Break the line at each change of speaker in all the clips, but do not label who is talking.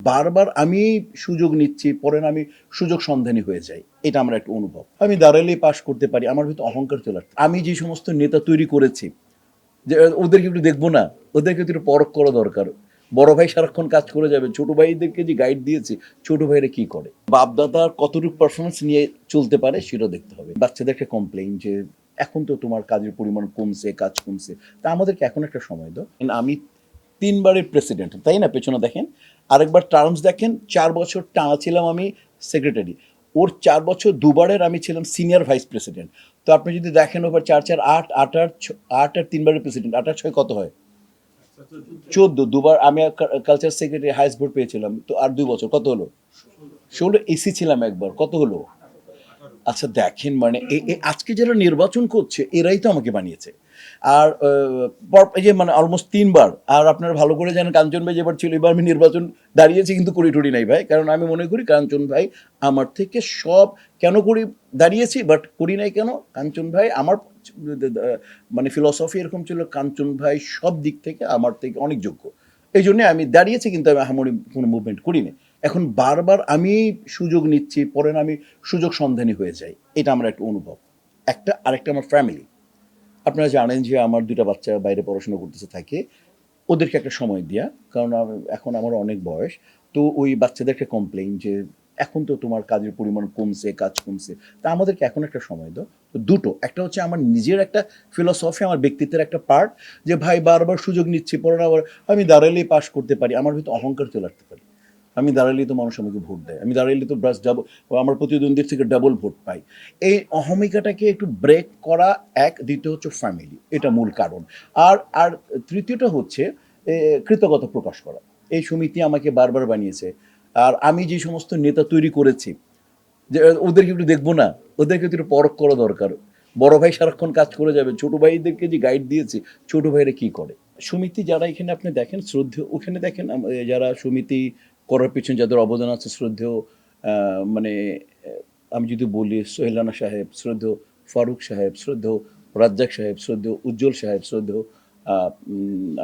বারবার আমি সুযোগ নিচ্ছি, পরে না আমি সুযোগ সন্ধানী হয়ে যাই। এটা আমার একটা অনুভব। আমি দাঁড়ালেই পাস করতে পারি, আমার ভিতরে অহংকার চলে আসছে। আমি যে সমস্ত নেতা তৈরি করেছি, যে ওদেরকে একটু দেখবো না, ওদেরকে একটু পরখ করা দরকার। বড় ভাই সারাক্ষণ কাজ করে যাবে, ছোট ভাইদেরকে যে গাইড দিয়েছি, ছোট ভাইরা কি করে, বাপদাদার কতটুকু পারফরমেন্স নিয়ে চলতে পারে সেটা দেখতে হবে। বাচ্চাদেরকে কমপ্লেইন যে এখন তো তোমার কাজের পরিমাণ কমছে, কাজ কমছে, তা আমাদেরকে এখন একটা সময় দাও। আমি 3বারের প্রেসিডেন্ট, তাই না? পেছনে দেখেন, আরেকবার টার্মস দেখেন, 4 বছর টানা ছিলাম আমি সেক্রেটারি। ওর 4 বছর দুবারের আমি ছিলাম সিনিয়র ভাইস প্রেসিডেন্ট। তো আপনি যদি দেখেন ওভার 4 4 8 8 8 আর 3বারের প্রেসিডেন্ট, 8 আর 6 কত হয়? 14। দুবার আমি কালচার সেক্রেটারি হাইস্ট ভোট পেয়েছিলাম। তো আর 2 বছর কত হলো? 16। এসি ছিলাম একবার, কত হলো? আচ্ছা দেখেন, মানে আজকে যারা নির্বাচন করছে এরাই তো আমাকে বানিয়েছে। আর এই যে মানে অলমোস্ট 3বার। আর আপনারা ভালো করে জানেন কাঞ্চন ভাই যেবার ছিল, এবার আমি নির্বাচন দাঁড়িয়েছি কিন্তু করি টরি নাই ভাই, কারণ আমি মনে করি কাঞ্চন ভাই আমার থেকে সব, কেন করি দাঁড়িয়েছি বাট করি নাই কেন, কাঞ্চন ভাই আমার মানে ফিলসফি এরকম ছিল, কাঞ্চন ভাই সব দিক থেকে আমার থেকে অনেক যোগ্য। এই জন্যে আমি দাঁড়িয়েছি, কিন্তু আমি আহামরি কোনো মুভমেন্ট করিনি। এখন বারবার আমি সুযোগ নিচ্ছি, পরে না আমি সুযোগ সন্ধানী হয়ে যাই। এটা আমার একটা অনুভব। আরেকটা আমার ফ্যামিলি। আপনারা জানেন যে আমার 2টা বাচ্চা বাইরে পড়াশোনা করতেছে থাকে। ওদেরকে একটা সময় দেয়া, কারণ এখন আমার অনেক বয়স। তো ওই বাচ্চাদেরকে কমপ্লেইন যে এখন তো তোমার কাজের পরিমাণ কমছে, কাজ কমছে, তা আমাদেরকে এখন একটা সময় দাও। তো দুটো, একটা হচ্ছে আমার নিজের একটা ফিলসফি, আমার ব্যক্তিত্বের একটা পার্ট, যে ভাই বারবার সুযোগ নিচ্ছি, পরে না আবার আমি দাঁড়ালেই পাস করতে পারি, আমার ভিতরে অহংকার চলে আসতে পারে। আমি দাঁড়ালেই তো মানুষ আমাকে ভোট দেয়, আমি দাঁড়ালেই তো ব্রাস ডাবল, আমার প্রতিদ্বন্দ্বীর থেকে ডাবল ভোট পাই। এই অহমিকাটাকে একটু ব্রেক করা এক, দ্বিতীয় হচ্ছে ফ্যামিলি, এটা মূল কারণ। আর আর তৃতীয়টা হচ্ছে কৃতজ্ঞতা প্রকাশ করা। এই সমিতি আমাকে বারবার বানিয়েছে। আর আমি যে সমস্ত নেতা তৈরি করেছি, যে ওদেরকে একটু দেখবো না, ওদেরকে একটু পরখ করা দরকার। বড় ভাই সারাক্ষণ কাজ করে যাবে, ছোট ভাইদেরকে যে গাইড দিয়েছি, ছোট ভাইরা কি করে। সমিতি যারা এখানে আপনি দেখেন শ্রদ্ধেয়, ওখানে দেখেন যারা সমিতি করার পিছনে যাদের অবদান আছে শ্রদ্ধেয়, মানে আমি যদি বলি সোহেল রানা সাহেব, শ্রদ্ধেয় ফারুক সাহেব, শ্রদ্ধেয় রাজ্জাক সাহেব, শ্রদ্ধেয় উজ্জ্বল সাহেব, শ্রদ্ধেয়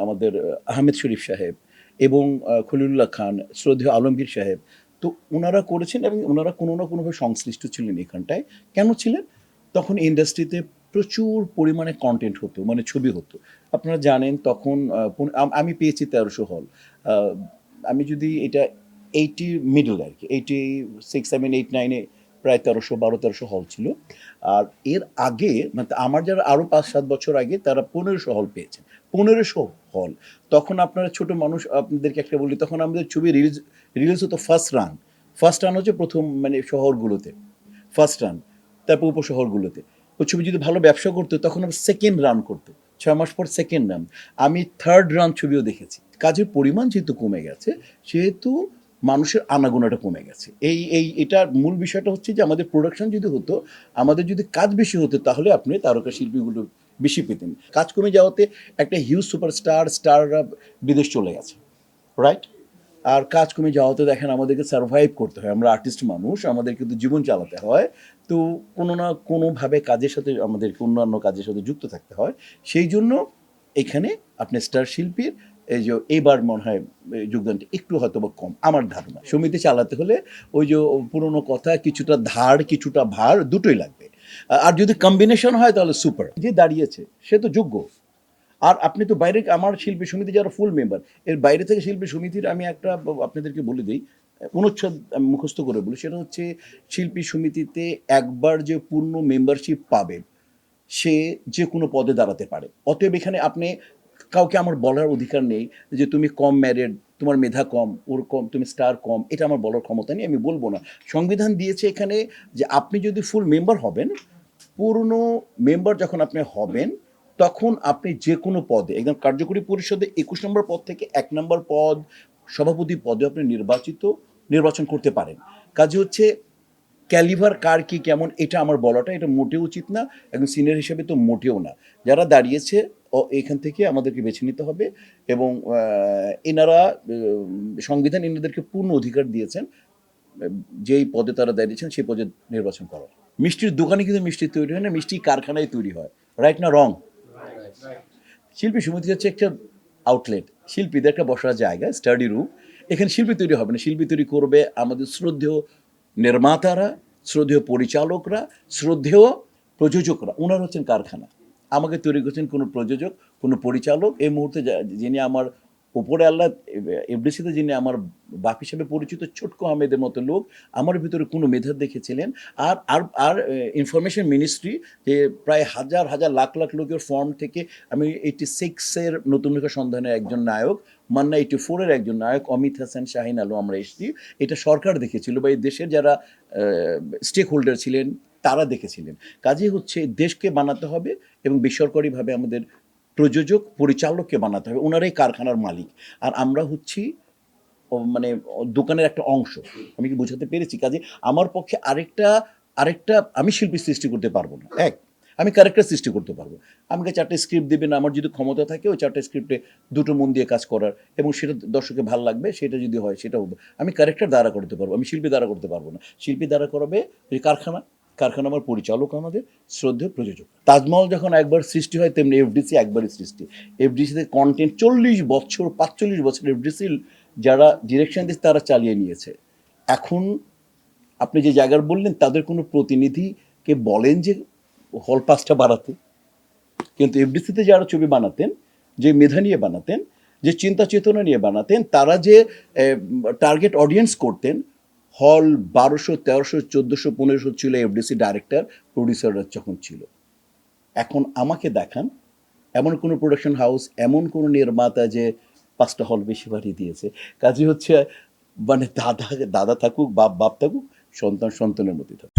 আমাদের আহমেদ শরীফ সাহেব, এবং খলিলুল্লাহ খান, শ্রদ্ধেয় আলমগীর সাহেব। তো ওনারা করেছেন এবং ওনারা কোনো না কোনোভাবে সংশ্লিষ্ট ছিলেন এখানটায়। কেন ছিলেন? তখন ইন্ডাস্ট্রিতে প্রচুর পরিমাণে কন্টেন্ট হতো, মানে ছবি হতো। আপনারা জানেন তখন আমি পেয়েছি 1300 হল। আমি যদি এটা 80 মিডল আর কি, 86 7 8 9-এ প্রায় 1300 হল ছিল। আর এর আগে মানে আমার যারা আরও 5-7 বছর আগে তারা 1500 হল পেয়েছেন। 1500 হল। তখন আপনারা ছোট মানুষ, আপনাদেরকে একটা বলি, তখন আমাদের ছবি রিলিজ হতো ফার্স্ট রান। ফার্স্ট রান হচ্ছে প্রথম, মানে শহরগুলোতে ফার্স্ট রান, তারপর উপশহরগুলোতে। ওই ছবি যদি ভালো ব্যবসা করতো তখন আবার সেকেন্ড রান করতো, 6 মাস পর সেকেন্ড রান। আমি থার্ড রান ছবিও দেখেছি। কাজের পরিমাণ যেহেতু কমে গেছে, সেহেতু মানুষের আনাগোনাটা কমে গেছে। এটার মূল বিষয়টা হচ্ছে যে আমাদের প্রোডাকশন যদি হতো, আমাদের যদি কাজ বেশি হতো, তাহলে আপনি তারকা শিল্পীগুলো বেশি পেতেন। কাজ কমে যাওয়াতে একটা হিউজ স্টাররা বিদেশ চলে গেছে, রাইট? আর কাজ কমে যাওয়াতে দেখেন আমাদেরকে সার্ভাইভ করতে হয়, আমরা আর্টিস্ট মানুষ, আমাদের কিন্তু জীবন চালাতে হয়। তো কোনো না কোনোভাবে কাজের সাথে আমাদেরকে অন্যান্য কাজের সাথে যুক্ত থাকতে হয়। সেই জন্য এখানে আপনি স্টার শিল্পীর এই যে এবার মনে হয় যোগদানটা একটু হয়তো বা কম, আমার ধারণা। সমিতি চালাতে হলে ওই যে পুরোনো কথা, কিছুটা ধার কিছুটা ভার দুটোই লাগবে। আর যদি কম্বিনেশন হয় তাহলে সুপার। যে দাঁড়িয়েছে সে তো যোগ্য। আর আপনি তো বাইরে, আমার শিল্পী সমিতি যারা ফুল মেম্বার, এর বাইরে থেকে শিল্পী সমিতির আমি একটা আপনাদেরকে বলে দিই, অনুচ্ছেদ আমি মুখস্থ করে বলি, সেটা হচ্ছে শিল্পী সমিতিতে একবার যে পূর্ণ মেম্বারশিপ পাবে সে যে কোনো পদে দাঁড়াতে পারে। অতএব এখানে আপনি কাউকে আমার বলার অধিকার নেই যে তুমি কম ম্যারিড, তোমার মেধা কম, ওর কম, তুমি স্টার কম, এটা আমার বলার ক্ষমতা নেই, আমি বলবো না। সংবিধান দিয়েছে এখানে যে আপনি যদি ফুল মেম্বার হবেন, পূর্ণ মেম্বার যখন আপনি হবেন, তখন আপনি যে কোনো পদে একদম কার্যকরী পরিষদে 21 নম্বর পদ থেকে 1 নম্বর পদ, সভাপতি পদে আপনি নির্বাচন করতে পারেন। কাজে হচ্ছে ক্যালিভার কার কি কেমন এটা আমার বলাটা এটা মোটেও উচিত না, একজন সিনিয়র হিসেবে তো মোটেও না। যারা দাঁড়িয়েছে এখান থেকে আমাদেরকে বেছে নিতে হবে। এবং এনারা সংবিধান এনাদেরকে পূর্ণ অধিকার দিয়েছেন যেই পদে তারা দাঁড়িয়েছেন সেই পদে নির্বাচন করার। মিষ্টির দোকানে কিন্তু মিষ্টি তৈরি হয় না, মিষ্টি কারখানায় তৈরি হয়, রাইট না রং? শিল্পী সমিতি হচ্ছে একটা আউটলেট, শিল্পীদের একটা বসার জায়গা, স্টাডি রুম। এখানে শিল্পী তৈরি হবে না, শিল্পী তৈরি করবে আমাদের শ্রদ্ধেয় নির্মাতারা, শ্রদ্ধেয় পরিচালকরা, শ্রদ্ধেয় প্রযোজকরা। ওনারা হচ্ছেন কারখানা। আমাকে তৈরি করছেন কোনো প্রযোজক, কোনো পরিচালক। এই মুহূর্তে যিনি আমার উপরে আল্লাহ এফডিসিতে যিনি আমার বাপ হিসেবে পরিচিত, ছোটকু আহমেদের মতো লোক, আমার ভিতরে কোনো মেধা দেখেছিলেন। আর আর আর ইনফরমেশন মিনিস্ট্রি, যে প্রায় হাজার হাজার লাখ লাখ লোকের ফর্ম থেকে আমি 86-এর নতুন লেখা সন্ধানের একজন নায়ক, মান্না 84-এর একজন নায়ক, অমিত হাসান, শাহিন আলম আমরা এসেছি। এটা সরকার দেখেছিল বা এই দেশের যারা স্টেক হোল্ডার ছিলেন তারা দেখেছিলেন। কাজেই হচ্ছে দেশকে বানাতে হবে এবং বেসরকারিভাবে আমাদের প্রযোজক পরিচালককে বানাতে হবে। ওনারাই কারখানার মালিক, আর আমরা হচ্ছি মানে দোকানের একটা অংশ। আমি কি বোঝাতে পেরেছি? কাজে আমার পক্ষে আরেকটা আমি শিল্পী সৃষ্টি করতে পারবো না। আমি ক্যারেক্টার সৃষ্টি করতে পারবো। আমাকে 4টে স্ক্রিপ্ট দেবেন, আমার যদি ক্ষমতা থাকে ওই 4টে স্ক্রিপ্টে 2টো মন দিয়ে কাজ করার, এবং সেটা দর্শকের ভালো লাগবে, সেটা যদি হয় সেটা হবে। আমি ক্যারেক্টার দ্বারা করতে পারবো, আমি শিল্পী দ্বারা করতে পারবো না। শিল্পী দ্বারা করবে এই কারখানা আমার পরিচালক, আমাদের শ্রদ্ধেয় প্রযোজক। তাজমহল যখন একবার সৃষ্টি হয় তেমনি এফডিসি একবারই সৃষ্টি। এফডিসিতে কন্টেন্ট 40 বছর 45 বছর এফডিসি যারা ডিরেকশন দিচ্ছে তারা চালিয়ে নিয়েছে। এখন আপনি যে জায়গার বললেন তাদের কোনো প্রতিনিধিকে বলেন যে হল পাসটা বাড়াতে, কিন্তু এফডিসিতে যারা ছবি বানাতেন, যে মেধা নিয়ে বানাতেন, যে চিন্তা চেতনা নিয়ে বানাতেন, তারা যে টার্গেট অডিয়েন্স করতেন, হল 1200, 1300, 1400, 1500 ছিল এফডিসি ডাইরেক্টর প্রডিউসাররা যখন ছিল। এখন আমাকে দেখান এমন কোনো প্রোডাকশন হাউস, এমন কোনো নির্মাতা যে 5টা হল বেশি বাড়িয়ে দিয়েছে। কাজে হচ্ছে মানে দাদা থাকুক, বাপ থাকুক, সন্তানের মতোই থাকুক।